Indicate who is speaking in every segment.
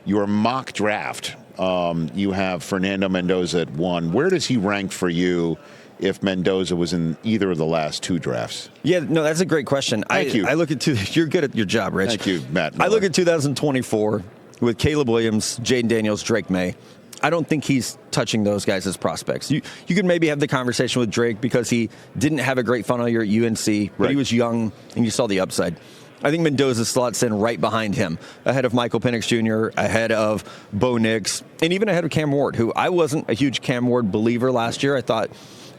Speaker 1: your mock draft, you have Fernando Mendoza at 1. Where does he rank for you if Mendoza was in either of the last 2 drafts?
Speaker 2: Yeah, no, that's a great question.
Speaker 1: Thank you.
Speaker 2: I look at you're good at your job, Rich.
Speaker 1: Thank you, Matt Miller.
Speaker 2: I look at 2024 with Caleb Williams, Jaden Daniels, Drake May. I don't think he's touching those guys as prospects. You could maybe have the conversation with Drake because he didn't have a great final year at UNC, but he was young and you saw the upside. I think Mendoza slots in right behind him, ahead of Michael Penix Jr., ahead of Bo Nix, and even ahead of Cam Ward, who I wasn't a huge Cam Ward believer last year. I thought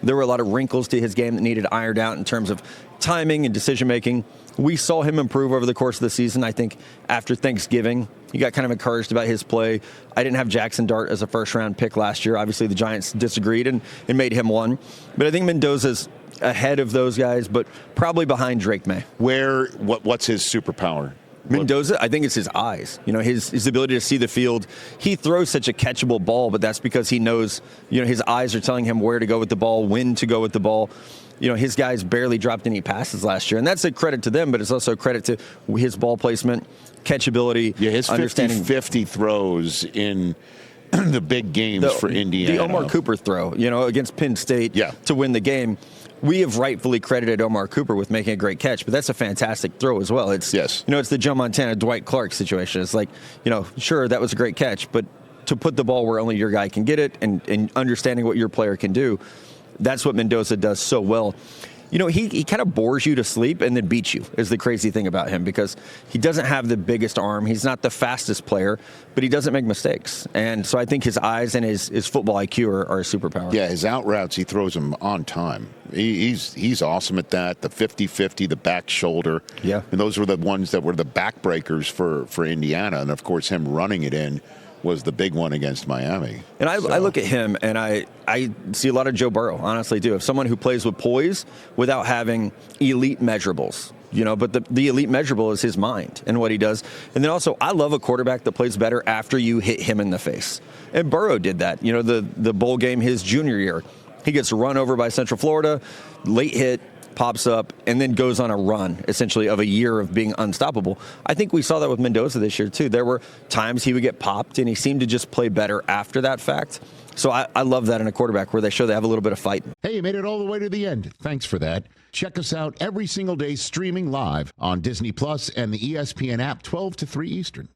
Speaker 2: there were a lot of wrinkles to his game that needed ironed out in terms of timing and decision-making. We saw him improve over the course of the season. I think after Thanksgiving, he got kind of encouraged about his play. I didn't have Jackson Dart as a first-round pick last year. Obviously, the Giants disagreed and made him one. But I think Mendoza's ahead of those guys, but probably behind Drake May.
Speaker 1: What's his superpower?
Speaker 2: Mendoza, I think it's his eyes. You know, his ability to see the field. He throws such a catchable ball, but that's because he knows, you know, his eyes are telling him where to go with the ball, when to go with the ball. You know, his guys barely dropped any passes last year, and that's a credit to them, but it's also a credit to his ball placement, catchability,
Speaker 1: his
Speaker 2: understanding.
Speaker 1: 50-50 throws in the big games for Indiana.
Speaker 2: The Omar Cooper throw, you know, against Penn State to win the game. We have rightfully credited Omar Cooper with making a great catch, but that's a fantastic throw as well. It's, you know, it's the Joe Montana, Dwight Clark situation. It's like, you know, sure, that was a great catch, but to put the ball where only your guy can get it and understanding what your player can do, that's what Mendoza does so well. You know, he kind of bores you to sleep and then beats you is the crazy thing about him because he doesn't have the biggest arm. He's not the fastest player, but he doesn't make mistakes. And so I think his eyes and his football IQ are a superpower.
Speaker 1: Yeah, his out routes, he throws them on time. He's awesome at that. The 50-50, the back shoulder. Yeah. And those were the ones that were the backbreakers for Indiana. And, of course, him running it in was the big one against Miami.
Speaker 2: And I look at him and I see a lot of Joe Burrow, honestly do. Of someone who plays with poise without having elite measurables, you know, but the elite measurable is his mind and what he does. And then also, I love a quarterback that plays better after you hit him in the face. And Burrow did that. You know, the bowl game his junior year, he gets run over by Central Florida, late hit, pops up, and then goes on a run, essentially, of a year of being unstoppable. I think we saw that with Mendoza this year, too. There were times he would get popped, and he seemed to just play better after that fact. So I love that in a quarterback where they show they have a little bit of fight.
Speaker 3: Hey, you made it all the way to the end. Thanks for that. Check us out every single day streaming live on Disney Plus and the ESPN app 12 to 3 Eastern.